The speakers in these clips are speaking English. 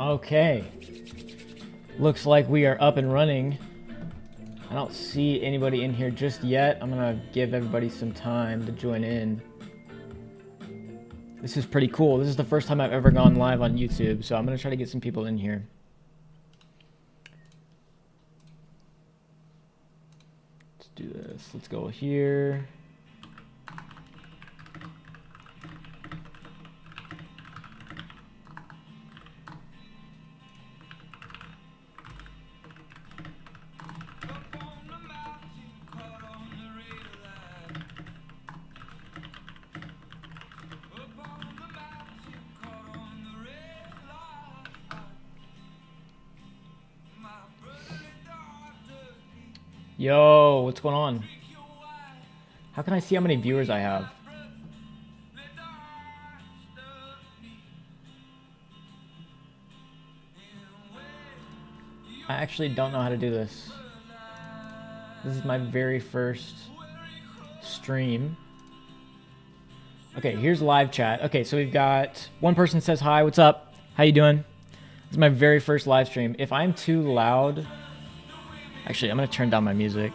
Okay. Looks like we are up and running. I don't see anybody in here just yet. I'm gonna give everybody some time to join in. This is pretty cool. This is the first time I've ever gone live on YouTube, so I'm gonna try to get some people in here. Let's do this. Let's go here. Yo, what's going on? How can I see how many viewers I have? I actually don't know how to do this. This is my very first stream. Okay, here's live chat. Okay, so we've got one person says hi, what's up? How you doing? This is my very first live stream. If I'm too loud, actually, I'm gonna turn down my music.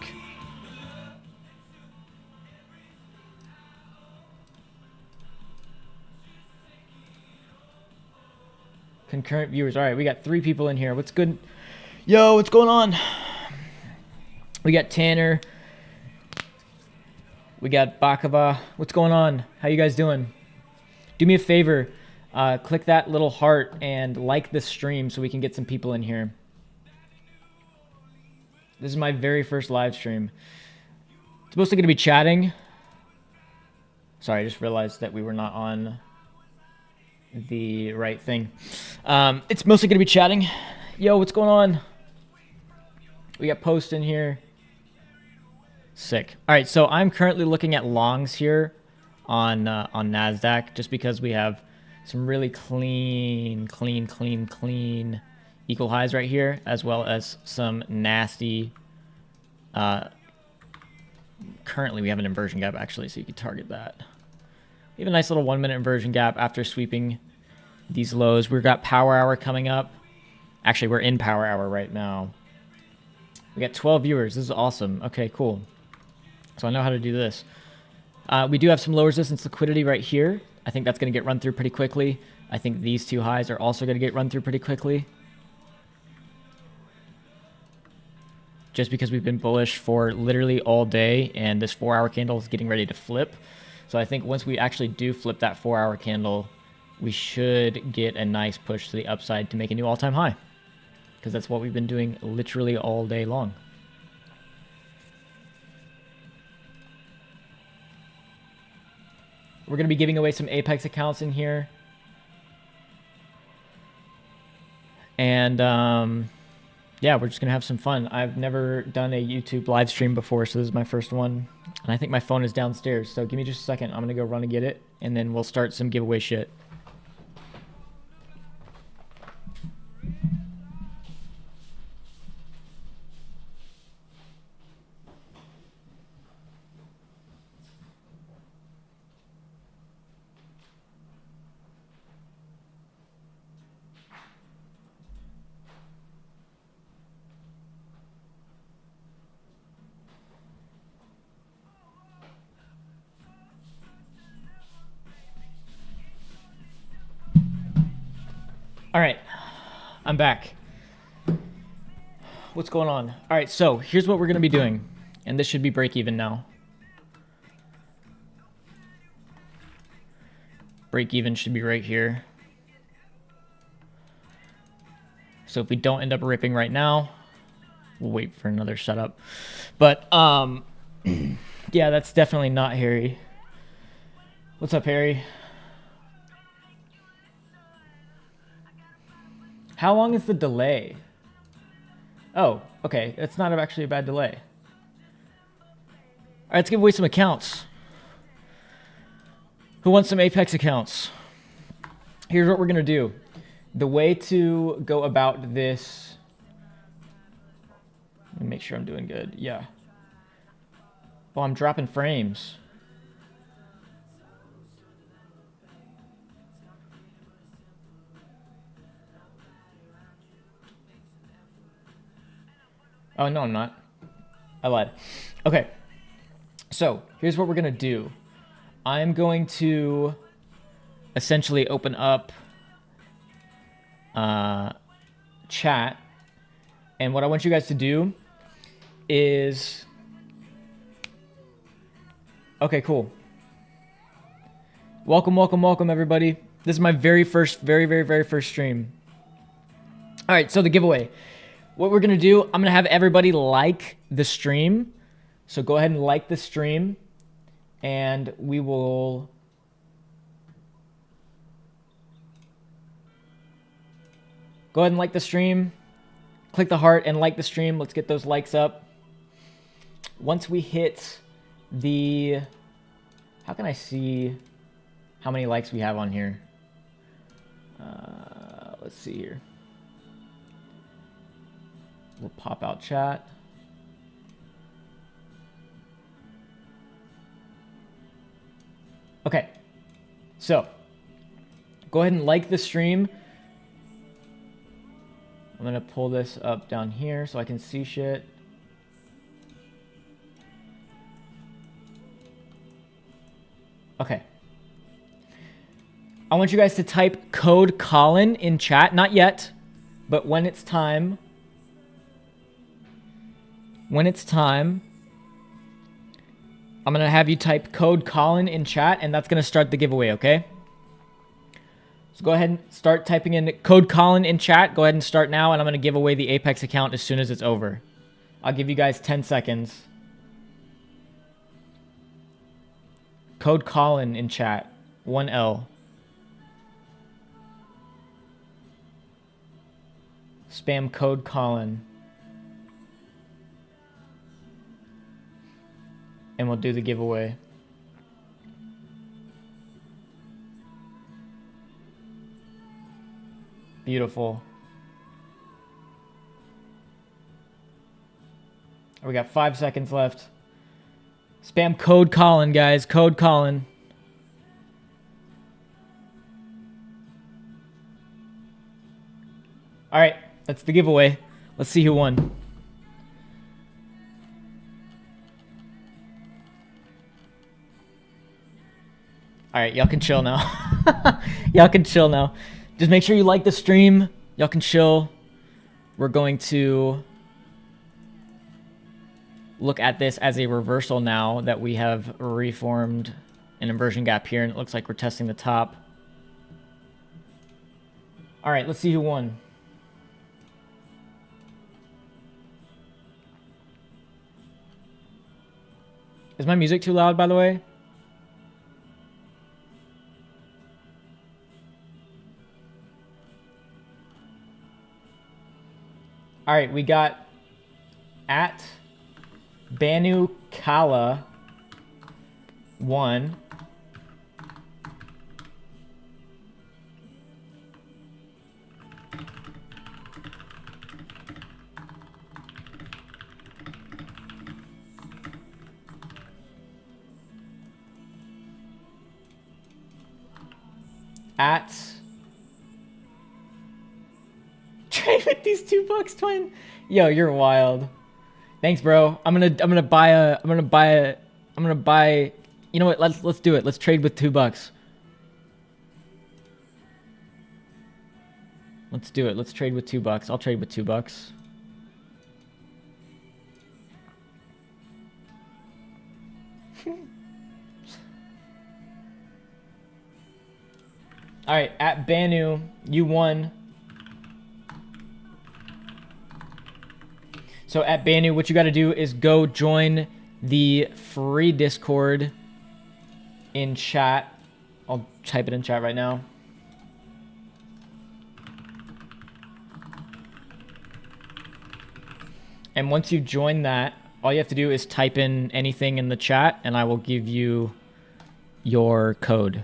Concurrent viewers. All right, we got 3 people in here. What's good? Yo, what's going on? We got Tanner. We got Bakava. What's going on? How you guys doing? Do me a favor. Click that little heart and like this stream so we can get some people in here. This is my very first live stream. It's mostly going to be chatting. Sorry, I just realized that we were not on the right thing. It's mostly going to be chatting. Yo, what's going on? We got Post in here. Sick. All right, so I'm currently looking at longs here on NASDAQ just because we have some really clean equal highs right here, as well as some nasty. Currently, we have an inversion gap actually, so you can target that. We have a nice little 1 minute inversion gap after sweeping these lows. We've got power hour coming up. Actually, we're in power hour right now. We got 12 viewers. This is awesome. Okay, cool. So I know how to do this. We do have some low resistance liquidity right here. I think that's going to get run through pretty quickly. I think these 2 highs are also going to get run through pretty quickly. Just because we've been bullish for literally all day, and this 4-hour candle is getting ready to flip. So I think once we actually do flip that 4-hour candle, we should get a nice push to the upside to make a new all-time high. Because that's what we've been doing literally all day long. We're going to be giving away some Apex accounts in here. And yeah, we're just going to have some fun. I've never done a YouTube live stream before, so this is my first one. And I think my phone is downstairs, so give me just a second. I'm going to go run and get it, and then we'll start some giveaway shit. All right, I'm back. What's going on? All right, so here's what we're going to be doing, and this should be break even now. Break even should be right here. So if we don't end up ripping right now, we'll wait for another setup. But yeah, that's definitely not Harry. What's up, Harry? How long is the delay? Oh, okay. It's not actually a bad delay. All right, let's give away some accounts. Who wants some Apex accounts? Here's what we're going to do. The way to go about this... Let me make sure I'm doing good. Yeah. Oh, I'm dropping frames. Oh, no, I'm not. I lied. Okay. So here's what we're going to do. I'm going to essentially open up chat. And what I want you guys to do is... Okay, cool. Welcome, welcome, welcome, everybody. This is my very first stream. All right, so the giveaway. What we're going to do, I'm going to have everybody like the stream. So go ahead and like the stream. And we will... Go ahead and like the stream. Click the heart and like the stream. Let's get those likes up. Once we hit the... How can I see how many likes we have on here? Let's see here. We'll pop out chat. Okay. So, go ahead and like the stream. I'm going to pull this up down here so I can see shit. Okay. I want you guys to type code Colin in chat. Not yet, but when it's time. When it's time, I'm going to have you type code Colin in chat, and that's going to start the giveaway, okay? So go ahead and start typing in code Colin in chat. Go ahead and start now, and I'm going to give away the Apex account as soon as it's over. I'll give you guys 10 seconds. Code Colin in chat. 1L. Spam code Colin. And we'll do the giveaway. Beautiful. We got 5 seconds left. Spam code Colin, guys. Code Colin. All right, that's the giveaway. Let's see who won. All right, y'all can chill now. Y'all can chill now. Just make sure you like the stream. Y'all can chill. We're going to look at this as a reversal now that we have reformed an inversion gap here, and it looks like we're testing the top. All right, let's see who won. Is my music too loud, by the way? All right, we got at Banu Kala 1. At trade with these $2 twin. Yo, you're wild. Thanks, bro. I'm gonna buy. You know what? Let's do it. Let's trade with $2. Let's do it. Let's trade with $2. I'll trade with $2. All right, at Banu, you won. So at Banu, what you got to do is go join the free Discord in chat. I'll type it in chat right now. And once you join that, all you have to do is type in anything in the chat, and I will give you your code.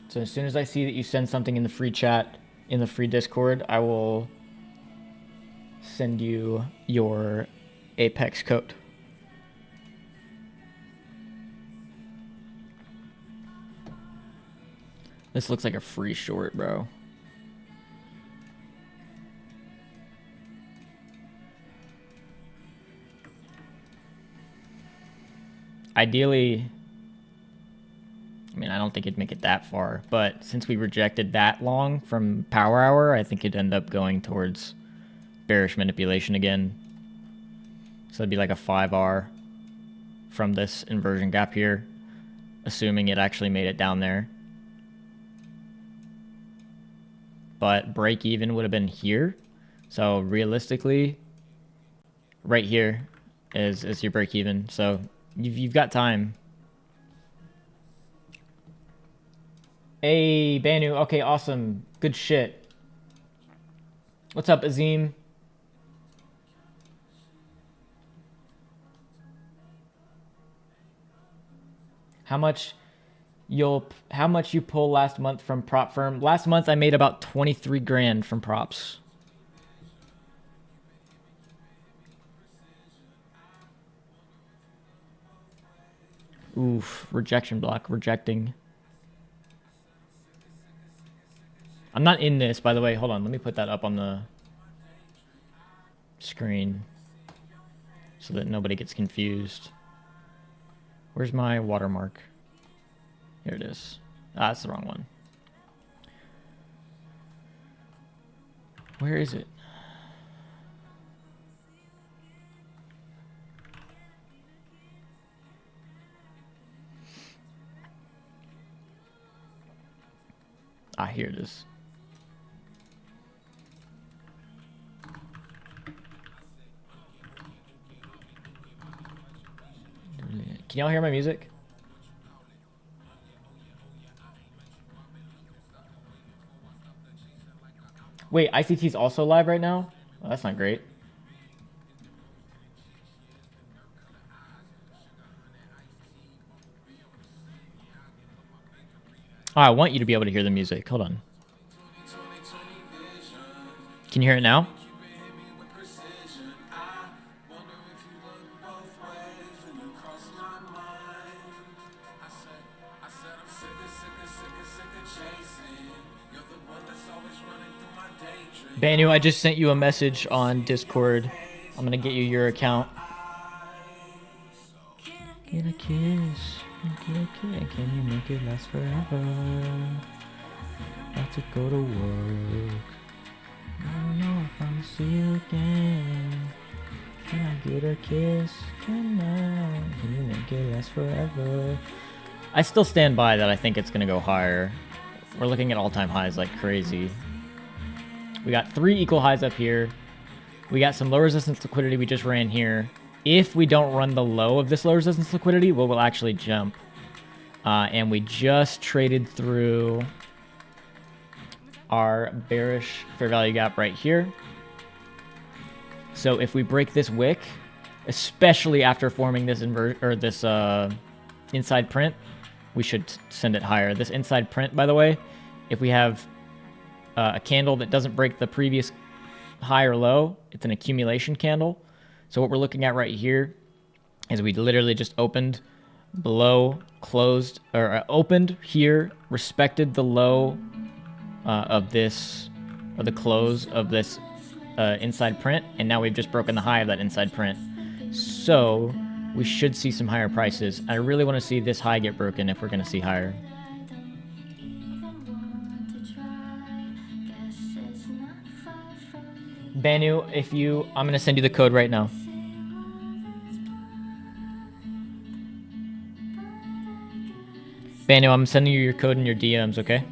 So as soon as I see that you send something in the free chat, in the free Discord, I will send you your Apex code. This looks like a free short, bro. ideally, I mean, I don't think it'd make it that far, but since we rejected that long from power hour, I think it'd end up going towards bearish manipulation again. So it'd be like a 5R from this inversion gap here, assuming it actually made it down there. But break even would have been here. So realistically, right here is your break even. So you've got time. Hey, Banu. Okay, awesome. Good shit. What's up, Azim? How much you pull last month from prop firm? Last month I made about 23 grand from props. Oof, rejection block, rejecting. I'm not in this, by the way. Hold on, let me put that up on the screen so that nobody gets confused. Where's my watermark? Here it is. Ah, that's the wrong one. Where is it? Ah, here it is. Can y'all hear my music? Wait, ICT's also live right now? Oh, that's not great. Oh, I want you to be able to hear the music. Hold on. Can you hear it now? Banu, I just sent you a message on Discord. I'm gonna get you your account. Get a kiss, get a kiss. Can you make it last forever? About to go to work. I don't know if I'm gonna see you again. Can I get a kiss? Can you make it last forever? I still stand by that. I think it's gonna go higher. We're looking at all-time highs like crazy. We got 3 equal highs up here. We got some low resistance liquidity we just ran here. If we don't run the low of this low resistance liquidity, we'll actually jump. And we just traded through our bearish fair value gap right here. So if we break this wick, especially after forming this inside print, we should send it higher. This inside print, by the way, if we have a candle that doesn't break the previous high or low, it's an accumulation candle. So what we're looking at right here is we literally just opened below, closed, or opened here, respected the low of this, or the close of this inside print, and now we've just broken the high of that inside print. So we should see some higher prices. I really want to see this high get broken if we're going to see higher. Banu, I'm going to send you the code right now. Banu, I'm sending you your code in your DMs, okay?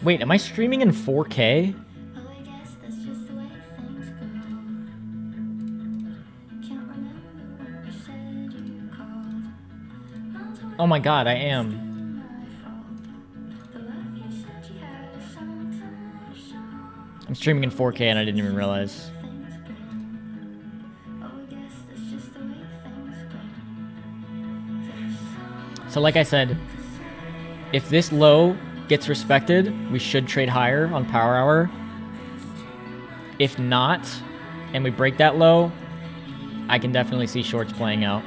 Wait, am I streaming in 4K? Oh my god, I am. I'm streaming in 4K and I didn't even realize. So like I said, if this low gets respected, we should trade higher on power hour. If not, and we break that low, I can definitely see shorts playing out.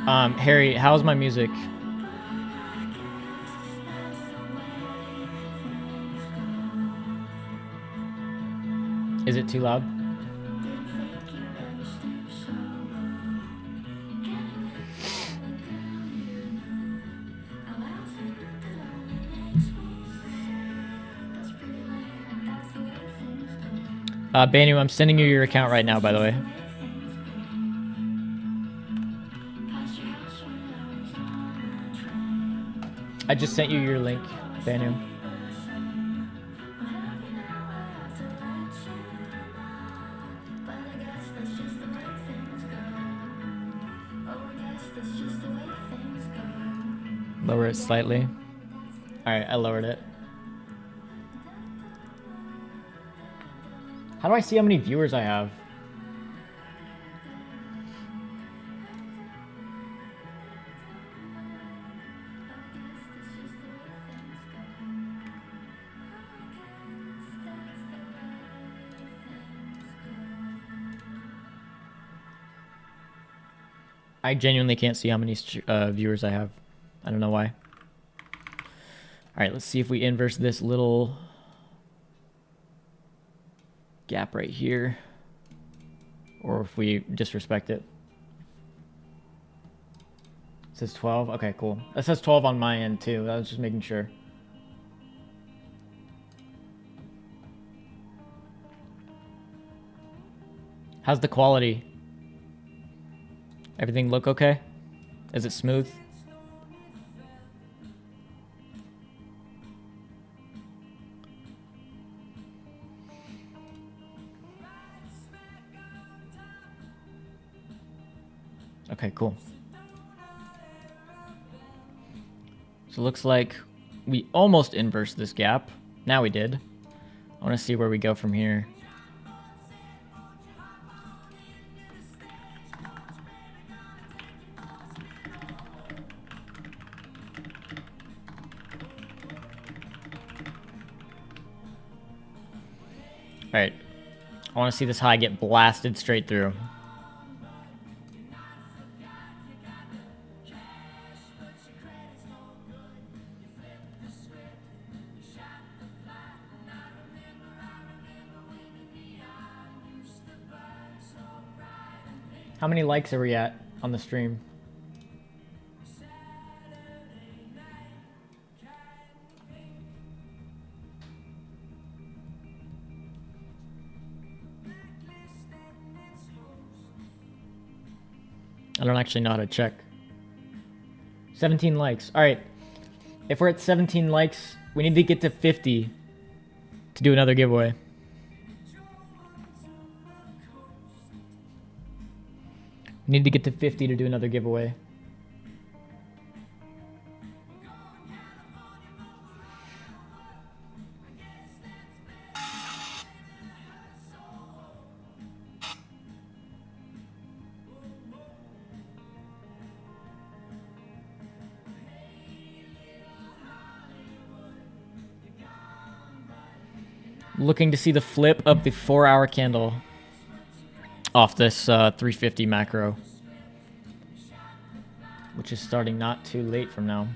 Harry, how's my music? Is it too loud? Banu, I'm sending you your account right now, by the way. I just sent you your link, Banu. Lower it slightly. Alright, I lowered it. How do I see how many viewers I have? I genuinely can't see how many viewers I have. I don't know why. Alright, let's see if we inverse this little gap right here. Or if we disrespect it. It says 12? Okay, cool. That says 12 on my end too. I was just making sure. How's the quality? Everything look okay? Is it smooth? Okay, cool. So it looks like we almost inversed this gap. Now we did. I want to see where we go from here. Alright. I want to see this high get blasted straight through. How many likes are we at on the stream? I don't actually know how to check. 17 likes. All right. If we're at 17 likes, we need to get to 50 to do another giveaway. We need to get to 50 to do another giveaway. Looking to see the flip of the 4-hour candle off this 350 macro, which is starting not too late from now.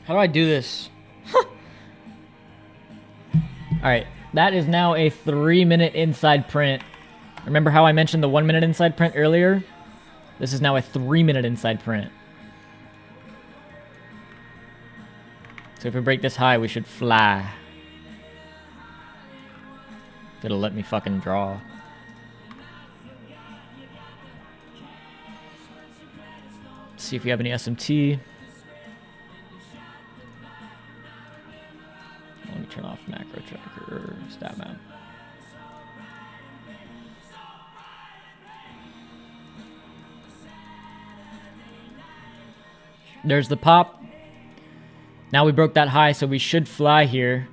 How do I do this? Alright, that is now a 3-minute inside print. Remember how I mentioned the 1-minute inside print earlier? This is now a 3-minute inside print. So if we break this high, we should fly. If it'll let me fucking draw. Let's see if we have any SMT. Let me turn off macro tracker stat map. There's the pop. Now we broke that high, so we should fly here.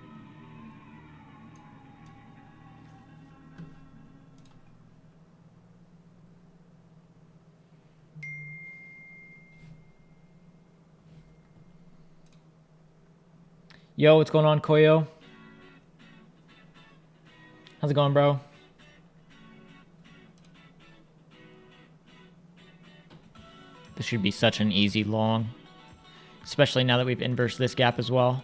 Yo, what's going on, Koyo? How's it going, bro? This should be such an easy long, especially now that we've inversed this gap as well.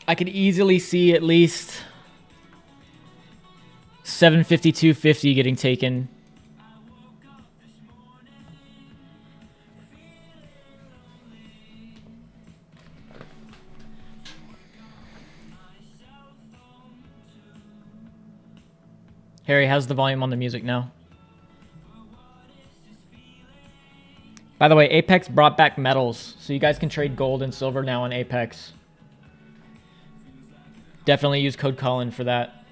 I could easily see at least 752.50 getting taken. Harry, how's the volume on the music now? By the way, Apex brought back metals, so you guys can trade gold and silver now on Apex. Definitely use code Colin for that.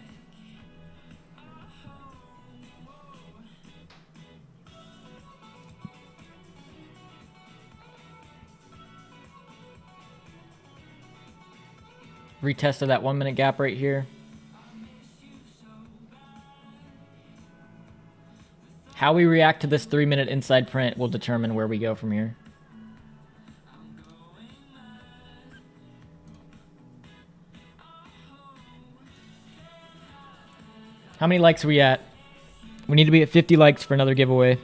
Retest of that 1 minute gap right here. How we react to this 3 minute inside print will determine where we go from here. How many likes are we at? We need to be at 50 likes for another giveaway.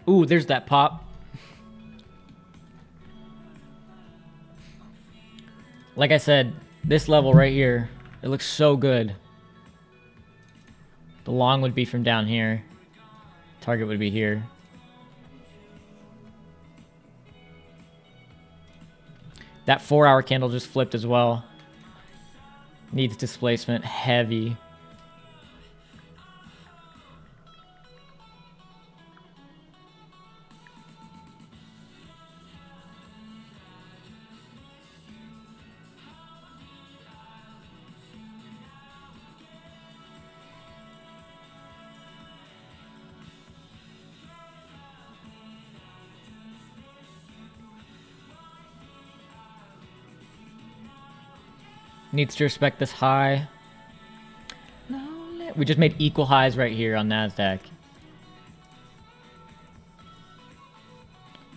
Ooh, there's that pop. Like I said, this level right here, it looks so good. The long would be from down here. Target would be here. That 4 hour candle just flipped as well. Needs displacement heavy. Needs to respect this high. We just made equal highs right here on NASDAQ. I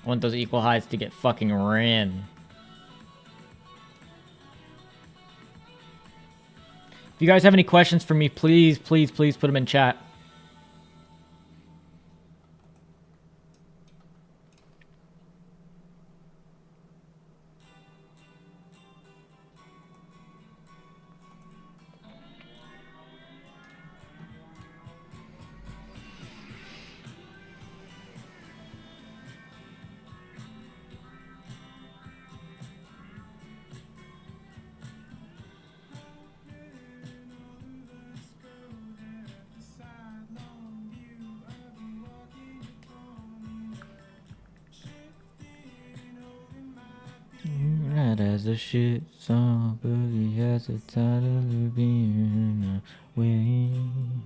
want those equal highs to get fucking ran. If you guys have any questions for me, please, please, please put them in chat. As a shit song, but he has a title of being waiting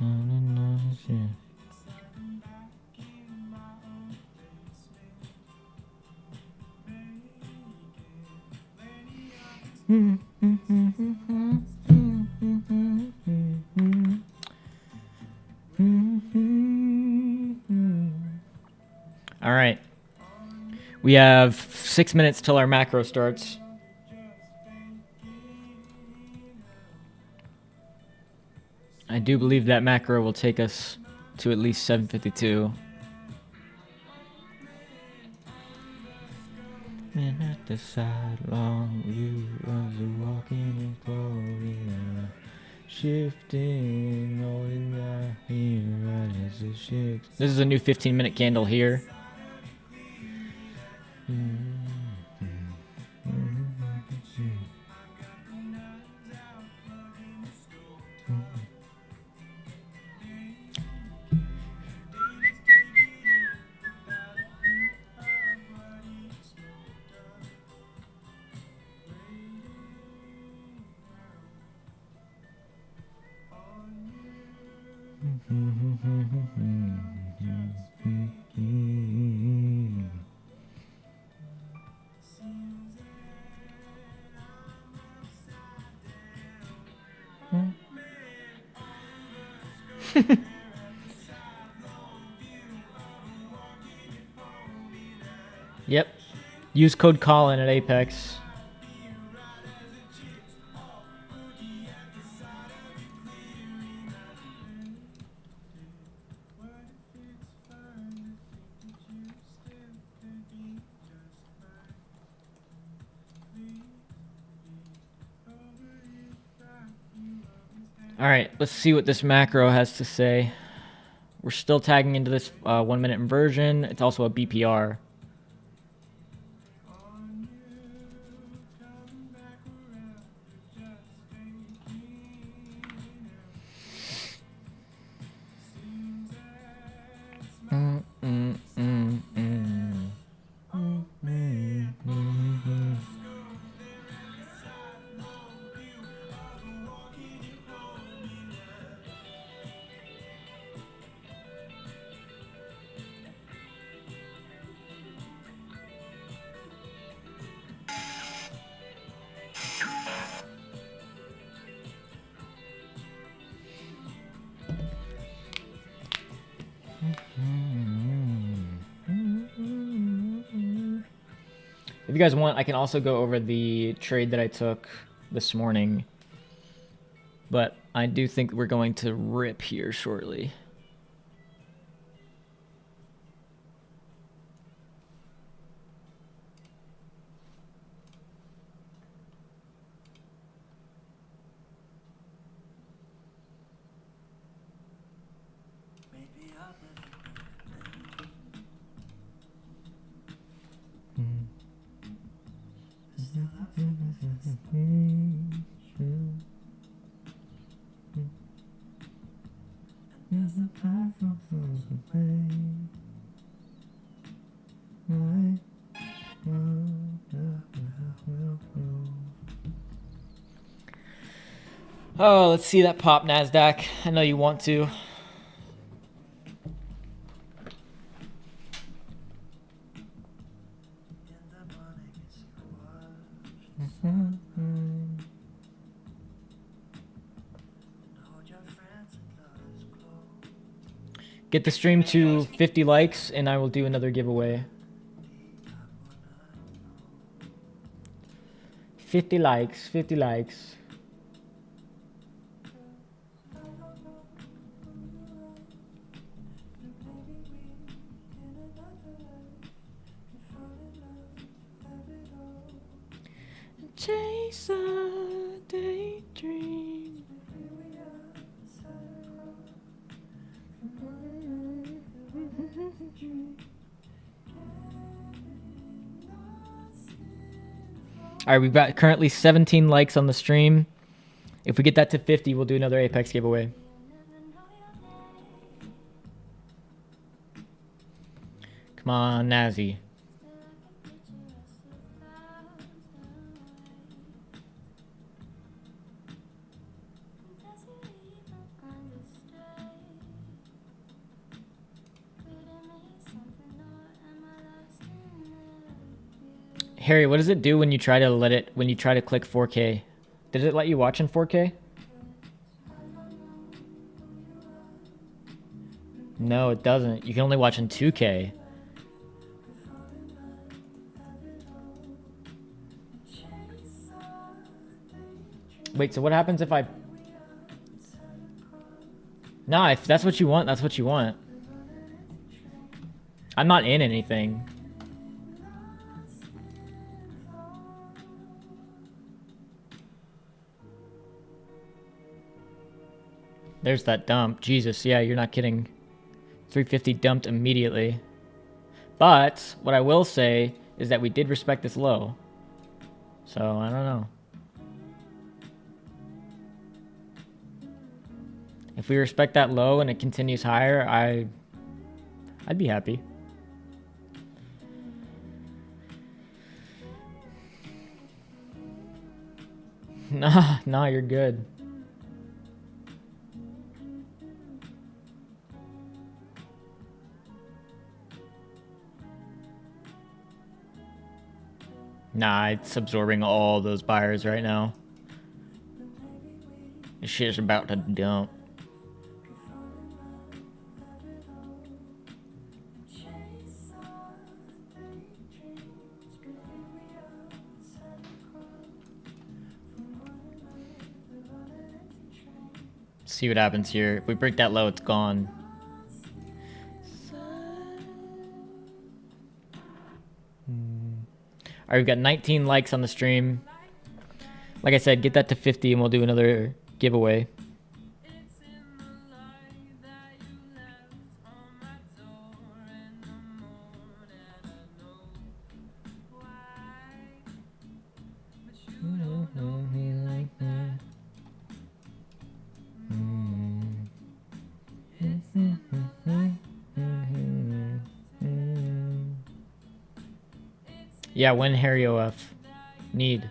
on another shit. All right. We have 6 minutes till our macro starts. I do believe that macro will take us to at least 752. And at the sidelong view of the walking in glory, Shifting, holding that here as it shifts. This is a new 15-minute candle here. Yep. Use code Colin at Apex. All right, let's see what this macro has to say. We're still tagging into this 1 minute inversion. It's also a BPR. If you guys want, I can also go over the trade that I took this morning. But I do think we're going to rip here shortly. Oh, let's see that pop, NASDAQ. I know you want to. Get the stream to 50 likes and I will do another giveaway. 50 likes, 50 likes. Chase a daydream. All right, we've got currently 17 likes on the stream. If we get that to 50, we'll do another Apex giveaway. Come on, Nazi. Harry, what does it do when you try to click 4K? Did it let you watch in 4K? No, it doesn't. You can only watch in 2K. Wait, so what happens if I... Nah, if that's what you want, that's what you want. I'm not in anything. There's that dump. Jesus, yeah, you're not kidding. 350 dumped immediately. But what I will say is that we did respect this low. So, I don't know. If we respect that low and it continues higher, I'd be happy. Nah, you're good. Nah, it's absorbing all those buyers right now. This shit is about to dump. See what happens here. If we break that low, it's gone. Alright, we've got 19 likes on the stream. Like I said, get that to 50 and we'll do another giveaway. Yeah, win Harry OF. Need.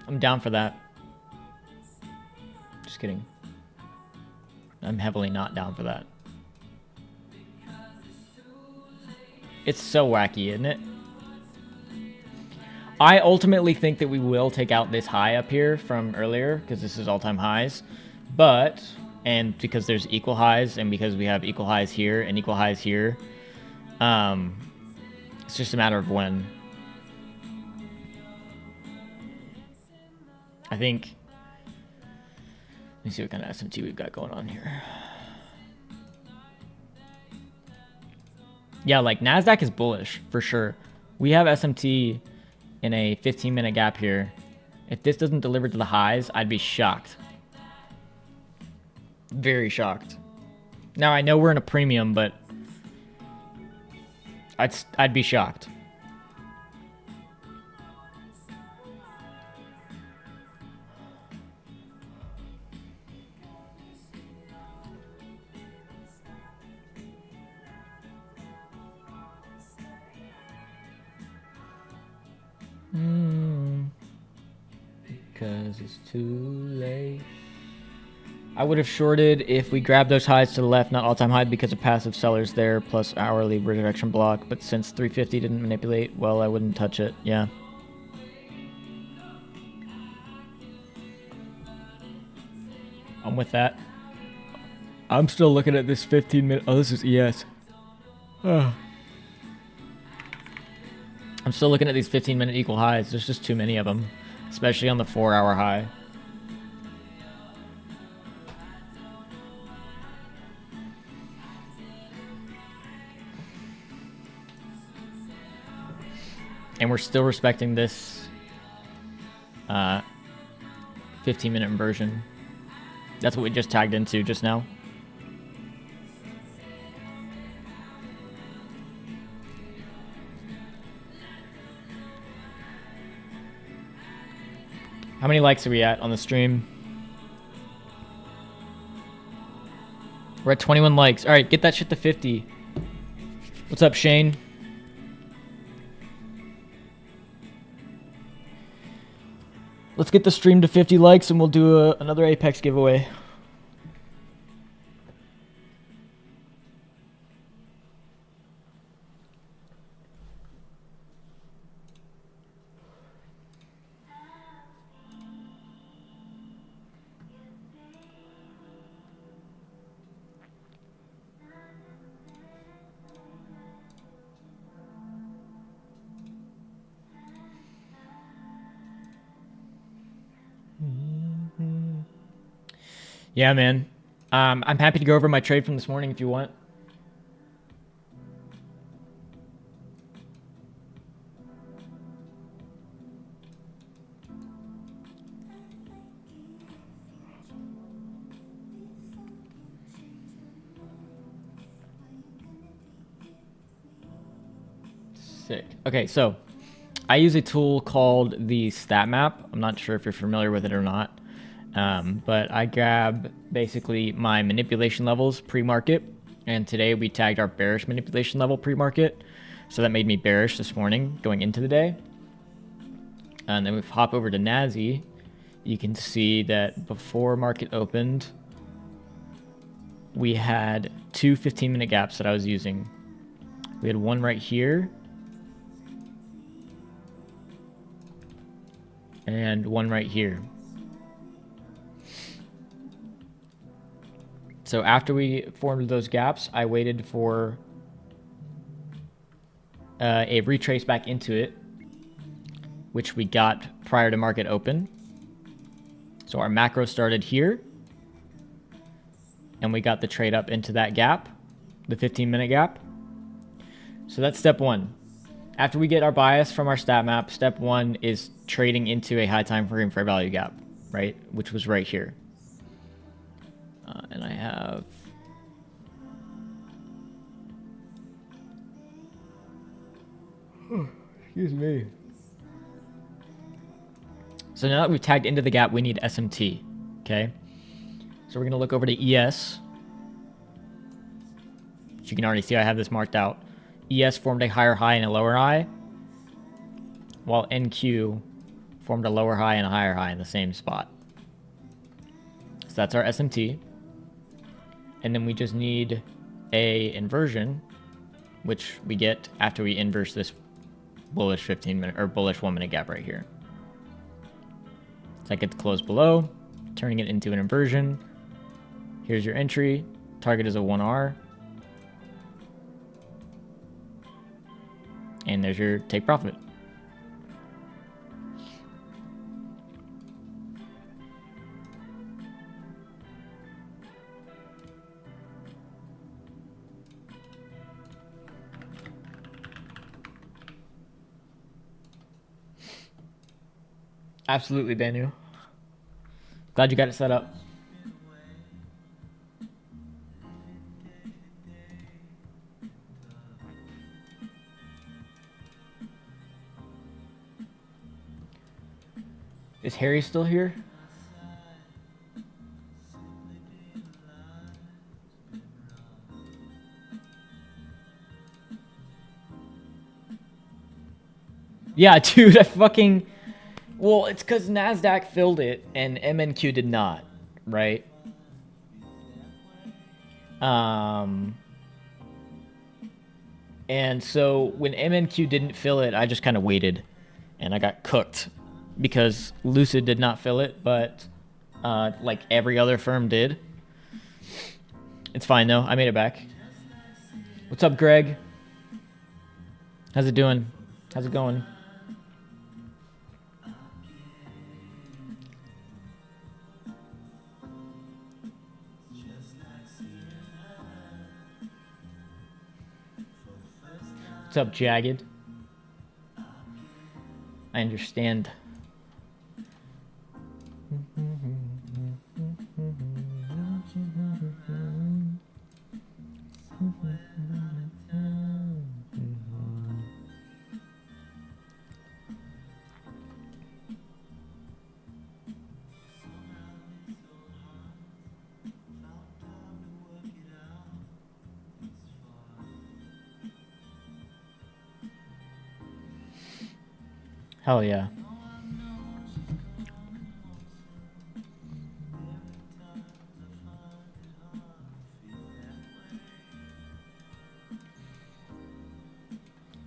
I'm down for that. Just kidding. I'm heavily not down for that. It's so wacky, isn't it? I ultimately think that we will take out this high up here from earlier because this is all-time highs. But, and because there's equal highs and because we have equal highs here and equal highs here, it's just a matter of when. I think, let me see what kind of SMT we've got going on here. Yeah, like NASDAQ is bullish for sure. We have SMT in a 15-minute gap here. If this doesn't deliver to the highs, I'd be shocked. Very shocked. Now, I know we're in a premium, but I'd be shocked. Because it's too late. I would have shorted if we grabbed those highs to the left, not all-time high, because of passive sellers there, plus hourly rejection block. But since 350 didn't manipulate, well, I wouldn't touch it. Yeah. I'm with that. I'm still looking at this 15-minute... Oh, this is ES. Oh. I'm still looking at these 15-minute equal highs. There's just too many of them, especially on the 4-hour high. And we're still respecting this 15-minute inversion. That's what we just tagged into just now. How many likes are we at on the stream? We're at 21 likes. All right, get that shit to 50. What's up, Shane? Let's get the stream to 50 likes and we'll do another Apex giveaway. Yeah, man. I'm happy to go over my trade from this morning if you want. Sick. Okay, so I use a tool called the stat map. I'm not sure if you're familiar with it or not. But I grab basically my manipulation levels pre-market, and today we tagged our bearish manipulation level pre-market, so that made me bearish this morning going into the day. And then we hop over to NASI. You can see that before market opened, we had two 15-minute gaps that I was using. We had one right here and one right here. So after we formed those gaps, I waited for a retrace back into it, which we got prior to market open. So our macro started here, and we got the trade up into that gap, the 15-minute gap. So that's step one. After we get our bias from our stat map, step one is trading into a high time frame fair value gap, right? Which was right here. And I have... excuse me. So now that we've tagged into the gap, we need SMT, okay? So we're going to look over to ES. Which you can already see I have this marked out. ES formed a higher high and a lower high, while NQ formed a lower high and a higher high in the same spot. So that's our SMT. And then we just need a inversion, which we get after we inverse this bullish 15-minute or bullish 1-minute gap right here. So I get to close below, turning it into an inversion. Here's your entry. Target is a 1R. And there's your take profit. Absolutely, Banu. Glad you got it set up. Is Harry still here? Yeah, dude, I fucking... Well, it's because NASDAQ filled it and MNQ did not, right? And so when MNQ didn't fill it, I just kind of waited and I got cooked because Lucid did not fill it, but like every other firm did. It's fine though. I made it back. What's up, Greg? How's it doing? How's it going? What's up, Jagged? I understand. Hell yeah.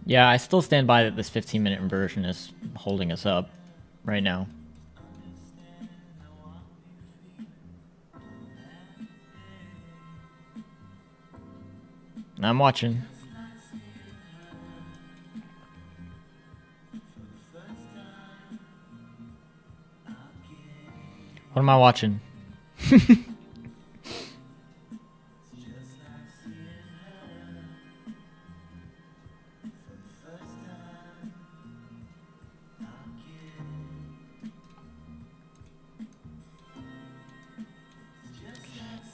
Yeah, I still stand by that this 15-minute inversion is holding us up right now. I'm watching. What am I watching?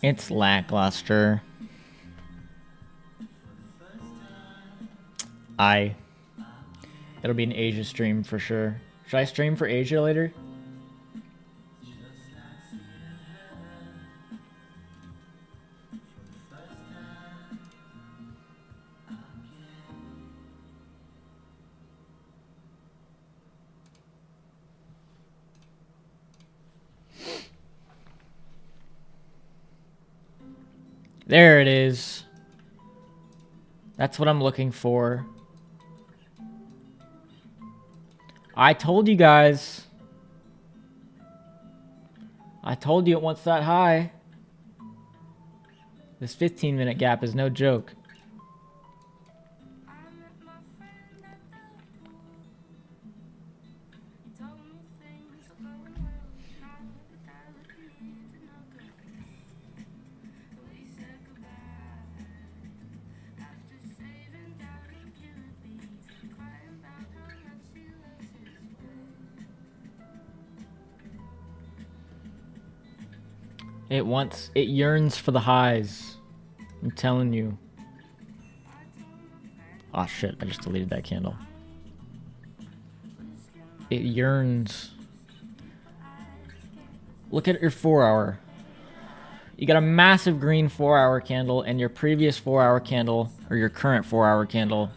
It's lackluster. It'll be an Asia stream for sure. Should I stream for Asia later? There it is. That's what I'm looking for. I told you guys. I told you it wants that high. This 15-minute gap is no joke. It yearns for the highs. I'm telling you. Oh shit, I just deleted that candle. It yearns. Look at your 4-hour. You got a massive green 4-hour candle, and your previous 4-hour candle, or your current 4-hour candle,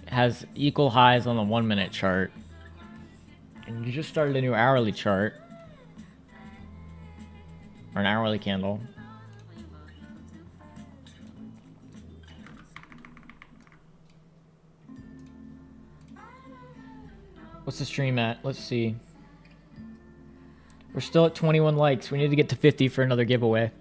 has equal highs on the 1-minute chart. And you just started a new hourly chart. Or an hourly candle. What's the stream at? Let's see. We're still at 21 likes. We need to get to 50 for another giveaway.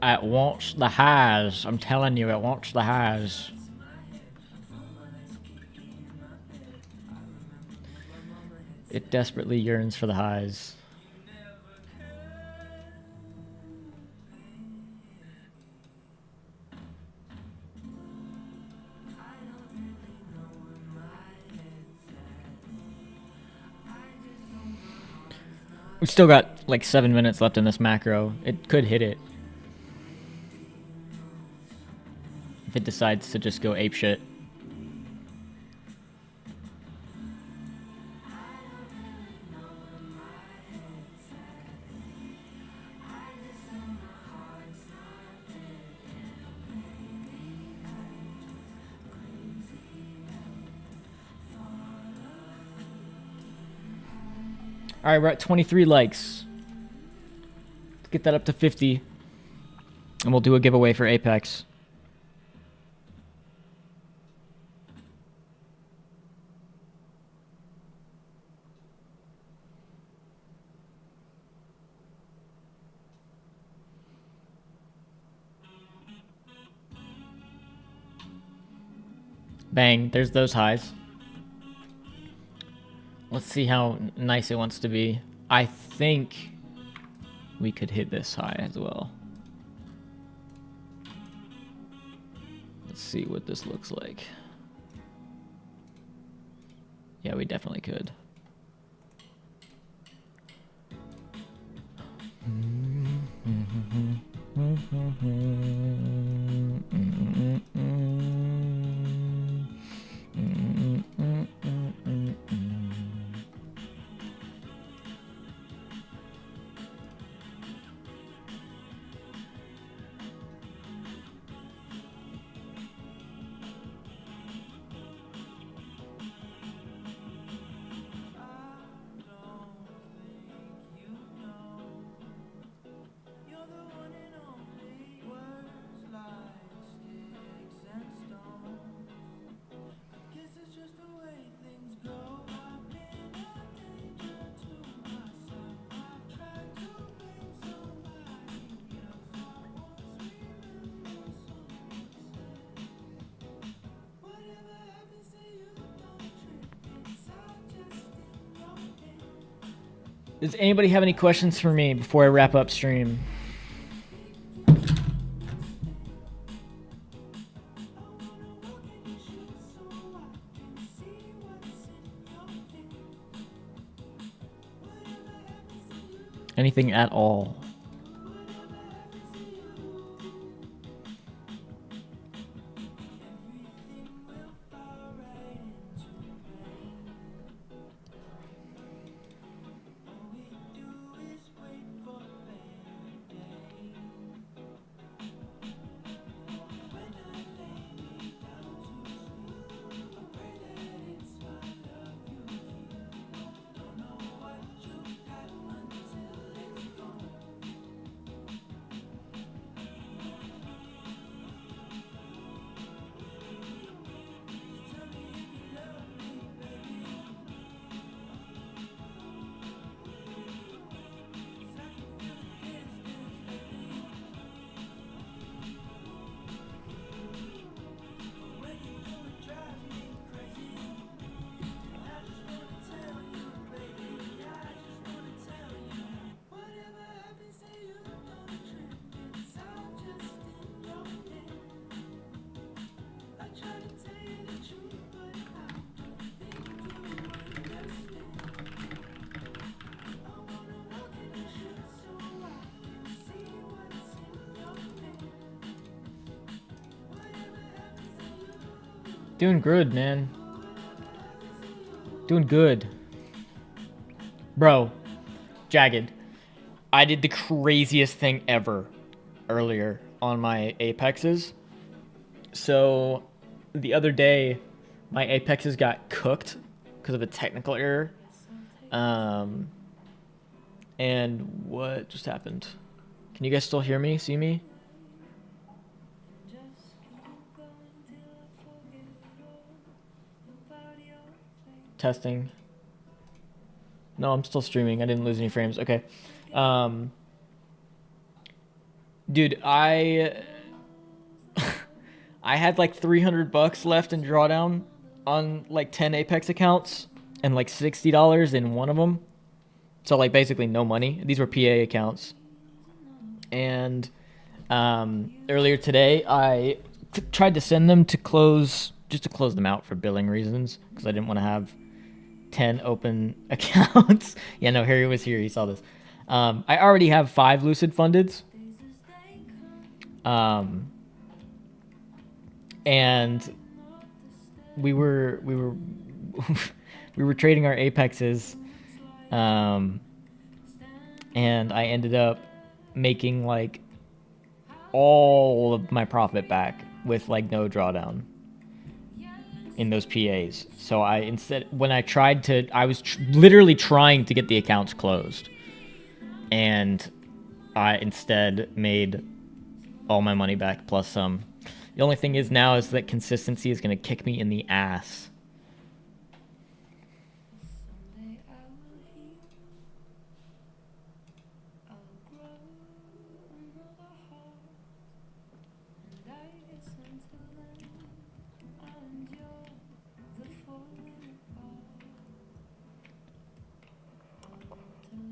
It wants the highs. I'm telling you, it wants the highs. It desperately yearns for the highs. We've still got like 7 minutes left in this macro. It could hit it. If it decides to just go apeshit. All right, we're at 23 likes. Let's get that up to 50. And we'll do a giveaway for Apex. Bang, there's those highs. Let's see how nice it wants to be. I think we could hit this high as well. Let's see what this looks like. Yeah, we definitely could. Does anybody have any questions for me before I wrap up stream? Anything at all? Doing good, man. Doing good. Bro, Jagged, I did the craziest thing ever earlier on my Apexes. So, the other day, my Apexes got cooked because of a technical error. And what just happened? Can you guys still hear me, see me? Testing. No, I'm still streaming. I didn't lose any frames. Okay. Dude, I had like $300 left in drawdown on like 10 Apex accounts and like $60 in one of them. So like basically no money. These were PA accounts. And earlier today, I tried to send them to close them out for billing reasons because I didn't want to have 10 open accounts. Yeah, no, Harry was here. He saw this. I already have 5 Lucid Fundeds. And we were we were trading our Apexes. And I ended up making like all of my profit back with like no drawdown in those PAs. So I was literally trying to get the accounts closed, and I instead made all my money back plus some. The only thing is now is that consistency is going to kick me in the ass.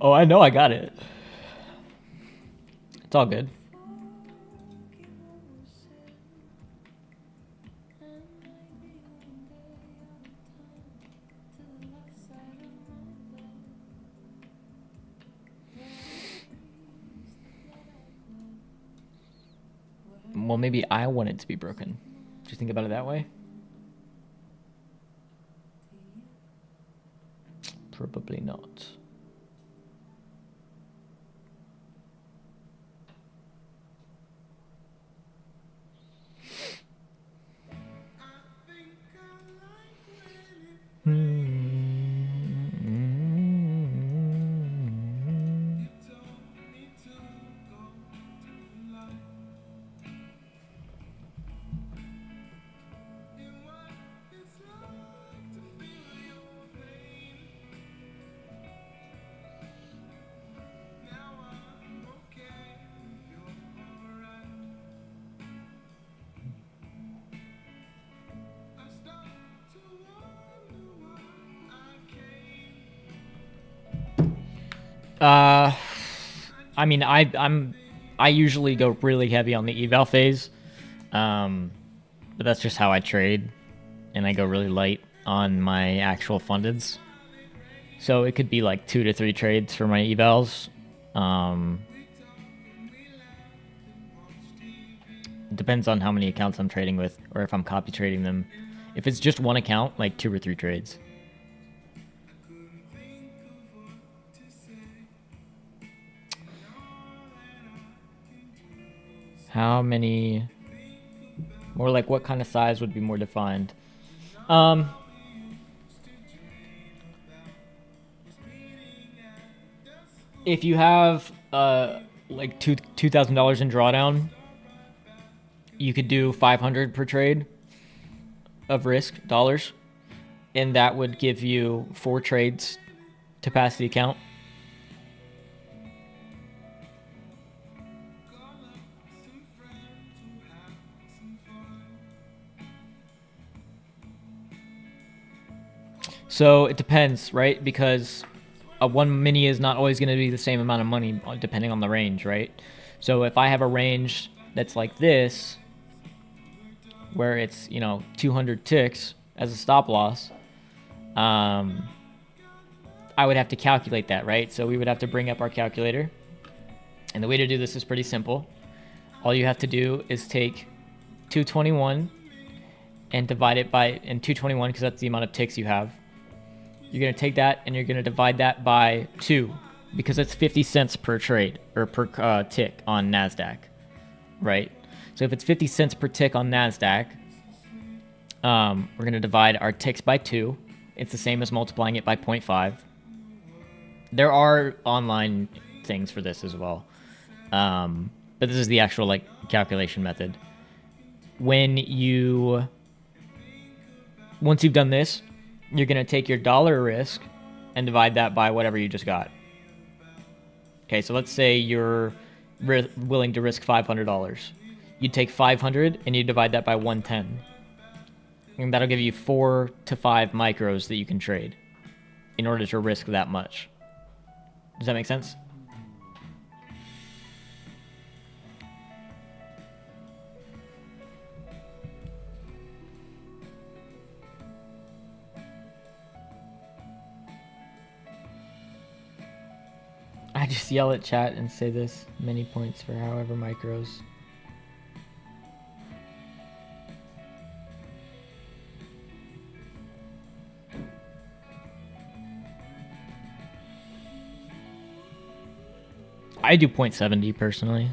Oh, I know I got it. It's all good. Well, maybe I want it to be broken. Do you think about it that way? Probably not. Uh, I mean, I usually go really heavy on the eval phase, but that's just how I trade, and I go really light on my actual fundeds. So it could be like 2 to 3 trades for my evals. It depends on how many accounts I'm trading with, or if I'm copy trading them. If it's just one account, like 2 or 3 trades. How many? More like what kind of size would be more defined? If you have like $2,000 in drawdown, you could do 500 per trade of risk dollars, and that would give you 4 trades to pass the account. So it depends, right? Because a one mini is not always going to be the same amount of money depending on the range, right? So if I have a range that's like this, where it's 200 ticks as a stop loss, I would have to calculate that, right? So we would have to bring up our calculator, and the way to do this is pretty simple. All you have to do is take 221 and divide it by 221 because that's the amount of ticks you have. You're going to take that and you're going to divide that by 2 because it's 50 cents per trade or per tick on NASDAQ, right? So if it's 50 cents per tick on NASDAQ, we're going to divide our ticks by 2. It's the same as multiplying it by 0.5. There are online things for this as well. But this is the actual calculation method. Once you've done this, you're going to take your dollar risk and divide that by whatever you just got. Okay, so let's say you're willing to risk $500. You take 500 and you divide that by 110. And that'll give you 4 to 5 micros that you can trade in order to risk that much. Does that make sense? I just yell at chat and say this: many points for however micros. I do 0.70 personally.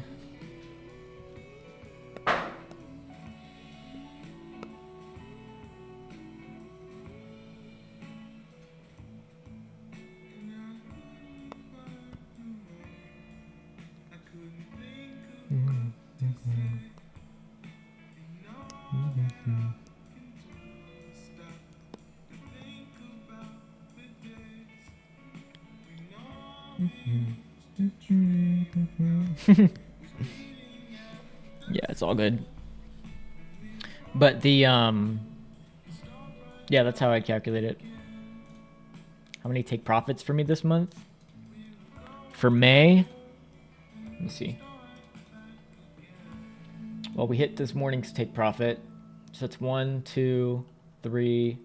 Yeah, it's all good. But yeah, that's how I calculate it. How many take profits for me this month? For May, let me see. Well, we hit this morning's take profit. So it's 1, 2, 3.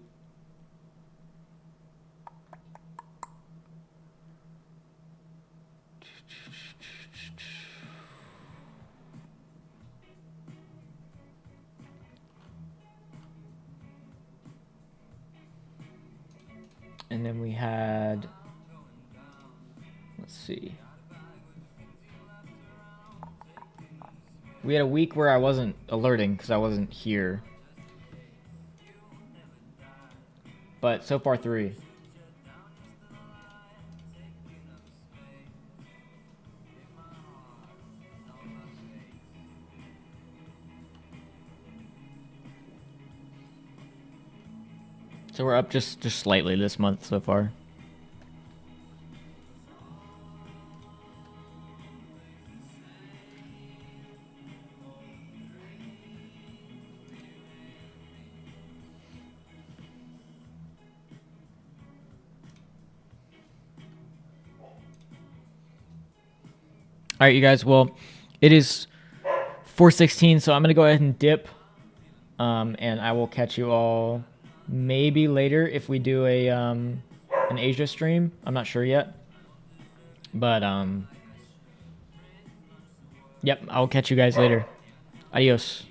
And then we had, let's see. We had a week where I wasn't alerting because I wasn't here. But so far 3. So we're up just slightly this month so far. All right, you guys. Well, it is 4:16, so I'm gonna go ahead and dip, and I will catch you all maybe later if we do a an Asia stream. I'm not sure yet, but yep, I'll catch you guys later. Adios.